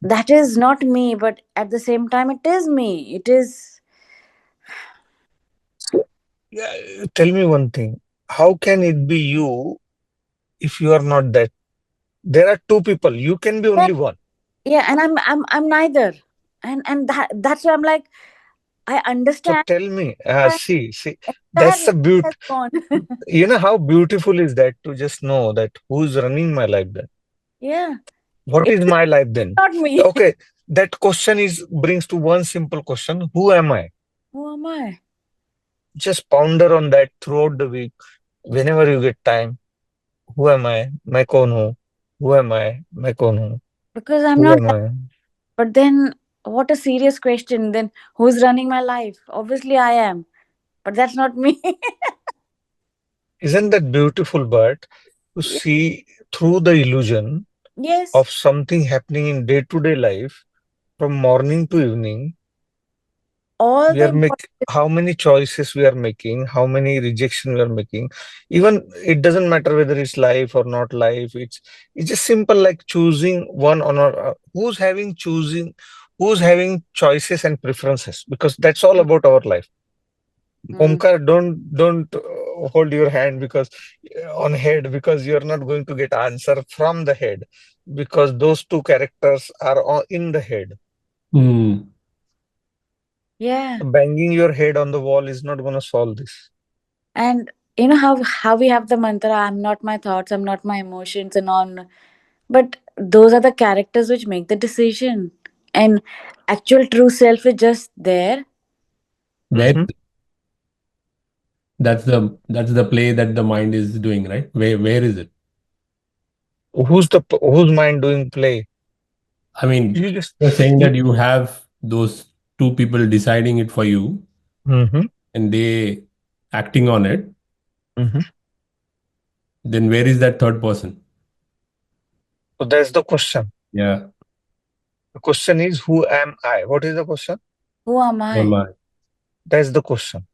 Speaker 2: that is not me, but at the same time, it is me. It is.
Speaker 4: Yeah. Tell me one thing. How can it be you if you are not that? There are two people. You can be only one.
Speaker 2: Yeah, and I'm neither, and that's why I'm like, I
Speaker 4: So
Speaker 2: understand.
Speaker 4: tell me, see, that's
Speaker 2: That
Speaker 4: the beauty.
Speaker 2: has gone.
Speaker 4: You know how beautiful is that to just know that who's running my life then?
Speaker 2: Yeah.
Speaker 4: What
Speaker 2: It's
Speaker 4: is my life then?
Speaker 2: not me.
Speaker 4: Okay, that question brings to one simple question. Who am I?
Speaker 2: Who am I?
Speaker 4: Just ponder on that throughout the week. Whenever you get time, who am I? मैं कौन हूँ? Who am I? मैं कौन हूँ?
Speaker 2: Because I'm
Speaker 4: Who
Speaker 2: not
Speaker 4: am
Speaker 2: that.
Speaker 4: I?
Speaker 2: But then, what a serious question. Then, who's running my life? Obviously, I am. But that's not me.
Speaker 4: Isn't that beautiful? But to see through the illusion
Speaker 2: Yes.
Speaker 4: of something happening in day-to-day life, from morning to evening,
Speaker 2: All
Speaker 4: we
Speaker 2: the
Speaker 4: are
Speaker 2: important.
Speaker 4: how many choices we are making, how many rejection we are making. Even it doesn't matter whether it's life or not life. It's just simple like choosing one or who's having choices and preferences, because that's all about our life. Omkar, don't hold your hand because on head, because you're not going to get answer from the head, because those two characters are in the head.
Speaker 2: Yeah.
Speaker 4: Banging your head on the wall is not going to solve this.
Speaker 2: And you know how we have the mantra, I'm not my thoughts, I'm not my emotions, and on. But those are the characters which make the decision. And actual true self is just there.
Speaker 3: Where that's the play that the mind is doing, right? Where is it?
Speaker 4: Whose mind doing play?
Speaker 3: I mean,
Speaker 4: You just
Speaker 3: you're saying
Speaker 4: you,
Speaker 3: that you have those two people deciding it for you and they acting on it. Then where is that third person?
Speaker 4: So that's the question.
Speaker 3: Yeah.
Speaker 4: The question is, who am I? What is the question?
Speaker 2: Who am I?
Speaker 3: Am I?
Speaker 4: That's the question.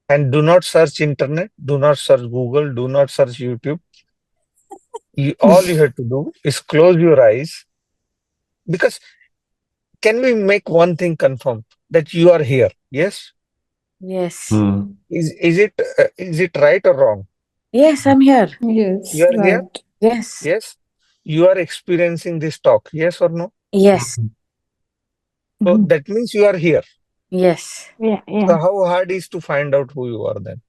Speaker 4: And do not search internet, do not search Google, do not search YouTube. All you have to do is close your eyes, because can we make one thing confirm that you are here? Yes.
Speaker 2: Yes.
Speaker 4: Is it right or wrong?
Speaker 2: Yes, I'm here.
Speaker 7: Yes,
Speaker 4: You are here.
Speaker 7: right.
Speaker 2: Yes.
Speaker 4: Yes. You are experiencing this talk. Yes or no?
Speaker 2: Yes.
Speaker 4: So that means you are here.
Speaker 2: Yes.
Speaker 6: Yeah,
Speaker 4: So
Speaker 6: yeah.
Speaker 4: how hard is to find out who you are then?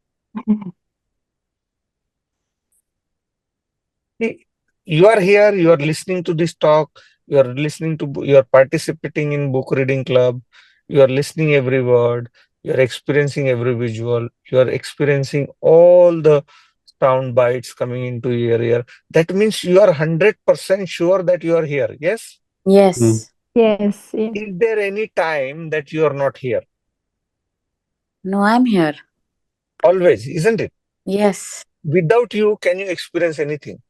Speaker 4: See, you are here, you are listening to this talk, you are you are participating in book reading club, you are listening every word, you are experiencing every visual, you are experiencing all the sound bites coming into your ear. That means you are 100% sure that you are here. Yes?
Speaker 2: Yes.
Speaker 6: Yes, yeah.
Speaker 4: Is there any time that you are not here?
Speaker 2: No, I'm here.
Speaker 4: Always, isn't it?
Speaker 2: Yes.
Speaker 4: Without you, can you experience anything?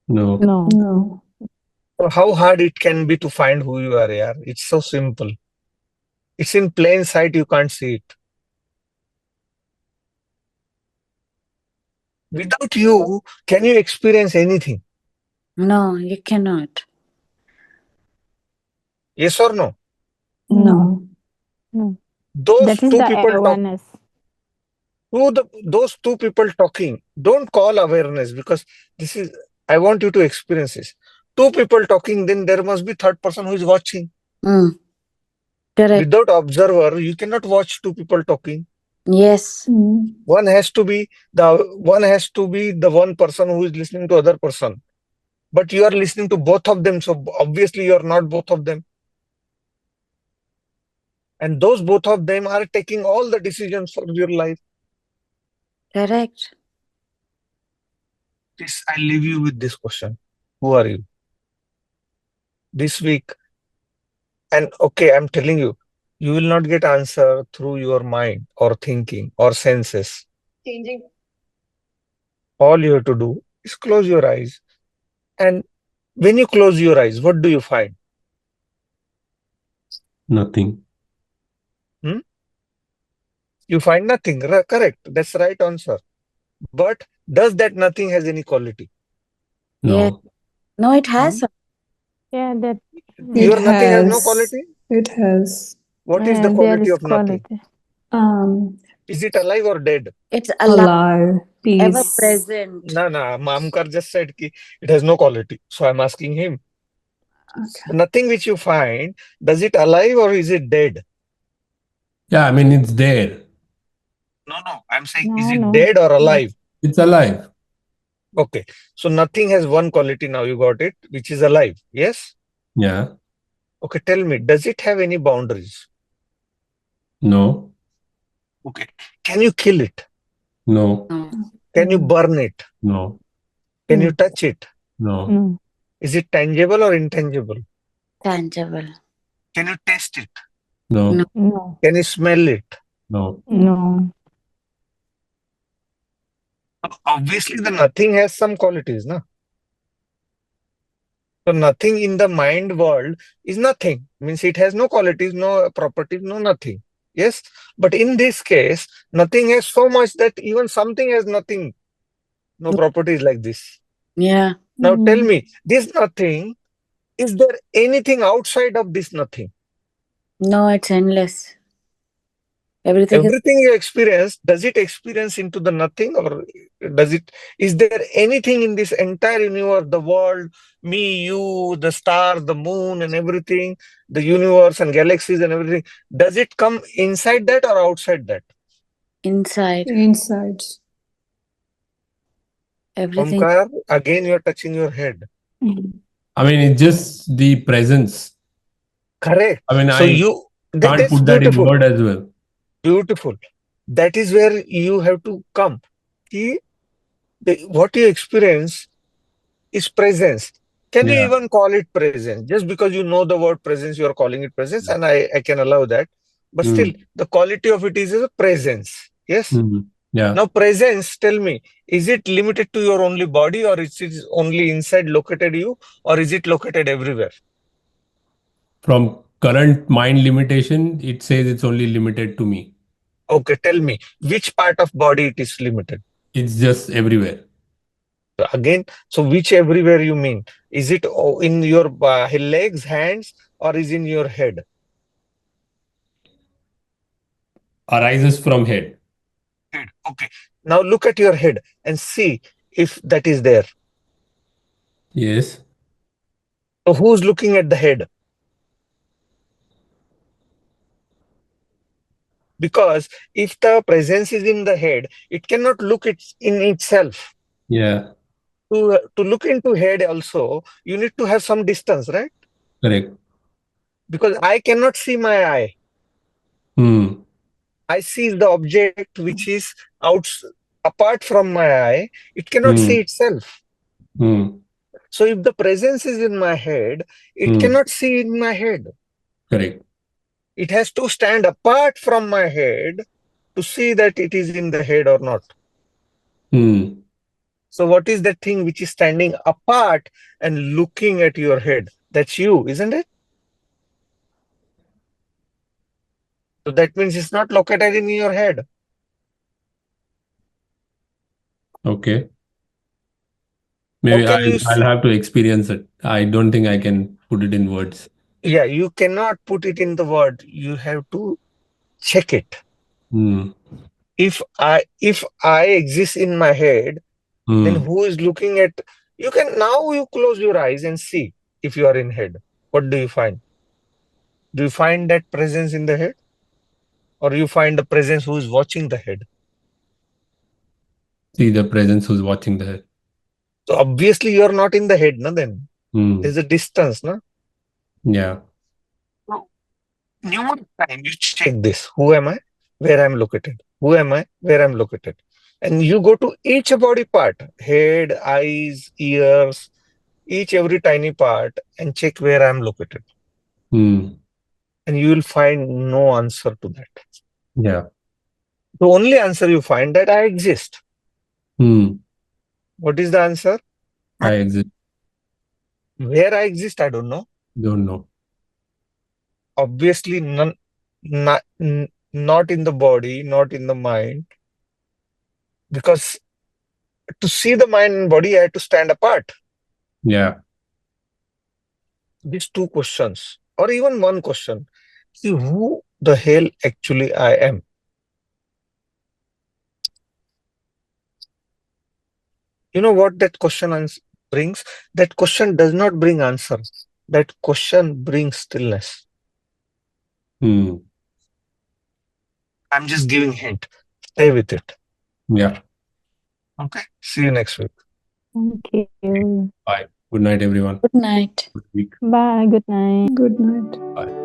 Speaker 3: No.
Speaker 7: No.
Speaker 4: So how hard it can be to find who you are, yeah? It's so simple. It's in plain sight, you can't see it. Without you, can you experience anything?
Speaker 2: No, you cannot.
Speaker 4: Yes or no?
Speaker 7: No.
Speaker 6: No.
Speaker 4: Those
Speaker 6: That is
Speaker 4: two
Speaker 6: the
Speaker 4: people
Speaker 6: awareness.
Speaker 4: those two people talking, don't call awareness, because this is, I want you to experience this. Two people talking, then there must be third person who is watching.
Speaker 2: Mm. Correct.
Speaker 4: Without observer, you cannot watch two people talking.
Speaker 2: Yes.
Speaker 4: One has to be the one person who is listening to other person. But you are listening to both of them, so obviously you are not both of them. And those both of them are taking all the decisions for your life.
Speaker 2: Correct.
Speaker 4: This, I leave you with this question. Who are you? This week, and okay, I'm telling you, you will not get answer through your mind or thinking or senses. Changing. All you have to do is close your eyes. And when you close your eyes, what do you find?
Speaker 3: Nothing.
Speaker 4: You find nothing. Correct. That's right answer. But does that nothing has any quality?
Speaker 2: Yes.
Speaker 3: No.
Speaker 2: No, it has.
Speaker 6: Yeah, that
Speaker 7: It
Speaker 4: Your nothing has no
Speaker 7: has.
Speaker 4: quality?
Speaker 7: It has.
Speaker 4: What is the
Speaker 6: and there
Speaker 4: quality
Speaker 6: is
Speaker 4: of nothing?
Speaker 6: quality.
Speaker 4: Is it alive or dead?
Speaker 2: It's alive,
Speaker 7: Alive.
Speaker 2: ever
Speaker 7: Peace.
Speaker 2: present.
Speaker 4: No, Mamkar just said ki it has no quality. So I'm asking him.
Speaker 7: Okay.
Speaker 4: The nothing which you find, does it alive or is it dead?
Speaker 3: Yeah, I mean, it's there.
Speaker 4: No. I'm saying, is
Speaker 6: No,
Speaker 4: it
Speaker 6: no.
Speaker 4: dead or alive?
Speaker 3: It's alive.
Speaker 4: Okay. So nothing has one quality now. You got it, which is alive. Yes?
Speaker 3: Yeah.
Speaker 4: Okay. Tell me, does it have any boundaries?
Speaker 3: No.
Speaker 4: Okay. Can you kill it?
Speaker 3: No.
Speaker 2: No.
Speaker 4: Can you burn it?
Speaker 3: No.
Speaker 4: Can you touch it?
Speaker 3: No.
Speaker 6: No.
Speaker 4: Is it tangible or intangible?
Speaker 2: Tangible.
Speaker 4: Can you taste it?
Speaker 3: No.
Speaker 2: No.
Speaker 6: No.
Speaker 4: Can you smell it?
Speaker 3: No.
Speaker 6: No.
Speaker 4: Obviously, the nothing has some qualities, no? So nothing in the mind world is nothing. Means it has no qualities, no properties, no nothing. Yes? But in this case, nothing has so much that even something has nothing, no properties like this.
Speaker 2: Yeah.
Speaker 4: Now tell me, this nothing, is there anything outside of this nothing?
Speaker 2: No, it's endless. Everything is
Speaker 4: Everything you experience, does it experience into the nothing, or is there anything in this entire universe, the world, me, you, the star, the moon and everything, the universe and galaxies and everything, does it come inside that or outside that?
Speaker 2: inside.
Speaker 7: Inside.
Speaker 2: Everything.
Speaker 4: Omkar, again you're touching your head.
Speaker 3: I mean, it's just the presence.
Speaker 4: Correct.
Speaker 3: I mean,
Speaker 4: So
Speaker 3: I can't
Speaker 4: that's
Speaker 3: put that in
Speaker 4: beautiful.
Speaker 3: word as well.
Speaker 4: Beautiful. That is where you have to come. See, what you experience is presence. Can you
Speaker 3: Yeah.
Speaker 4: even call it presence? Just because you know the word presence, you are calling it presence, and I can allow that. But still, the quality of it is a presence. Yes?
Speaker 3: Yeah.
Speaker 4: Now, presence, tell me, is it limited to your only body, or is it only inside located you, or is it located everywhere?
Speaker 3: From current mind limitation, it says it's only limited to me.
Speaker 4: Okay, tell me, which part of body it is limited?
Speaker 3: It's just everywhere.
Speaker 4: So again, so which everywhere you mean? Is it in your legs, hands, or is in your head?
Speaker 3: Arises from head.
Speaker 4: Head. Okay. Now look at your head and see if that is there.
Speaker 3: Yes.
Speaker 4: So who's looking at the head? Because if the presence is in the head, it cannot look in itself.
Speaker 3: Yeah.
Speaker 4: To look into head also, you need to have some distance, right?
Speaker 3: Correct.
Speaker 4: Because I cannot see my eye. I see the object which is apart from my eye. It cannot see itself. So if the presence is in my head, it cannot see in my head.
Speaker 3: Correct.
Speaker 4: It has to stand apart from my head to see that it is in the head or not.
Speaker 3: Hmm.
Speaker 4: So what is that thing which is standing apart and looking at your head? That's you, isn't it? So that means it's not located in your head.
Speaker 3: Okay.
Speaker 4: How
Speaker 3: Maybe
Speaker 4: can you
Speaker 3: I'll have to experience it. I don't think I can put it in words.
Speaker 4: Yeah, you cannot put it in the word. You have to check it.
Speaker 3: Hmm.
Speaker 4: If I exist in my head, then
Speaker 3: Hmm.
Speaker 4: who is looking at you? Can now you close your eyes and see if you are in head. What do you find? Do you find that presence in the head? Or you find the presence who is watching the head?
Speaker 3: See the presence who's watching the head.
Speaker 4: So obviously you are not in the head, no? Then
Speaker 3: Hmm.
Speaker 4: there's a distance, no?
Speaker 3: Yeah.
Speaker 4: So numerous time you check this. Who am I? Where I'm located? Who am I? Where I'm located? And you go to each body part, head, eyes, ears, each every tiny part, and check where I'm located.
Speaker 3: Hmm.
Speaker 4: And you will find no answer to that.
Speaker 3: Yeah.
Speaker 4: The only answer you find that I exist.
Speaker 3: Hmm.
Speaker 4: What is the answer?
Speaker 3: I exist.
Speaker 4: Where I exist, I don't know.
Speaker 3: Don't know.
Speaker 4: Obviously, not in the body, not in the mind. Because to see the mind and body, I have to stand apart.
Speaker 3: Yeah.
Speaker 4: These two questions, or even one question. See, who the hell actually I am? You know what that question brings? That question does not bring answer. That question brings stillness.
Speaker 3: Hmm.
Speaker 4: I'm just giving hint. Stay with it.
Speaker 3: Yeah.
Speaker 4: Okay. See you next week.
Speaker 6: Thank you.
Speaker 3: Bye. Good night, everyone.
Speaker 2: Good night.
Speaker 3: Good week.
Speaker 6: Bye. Good night.
Speaker 7: Good night.
Speaker 3: Bye.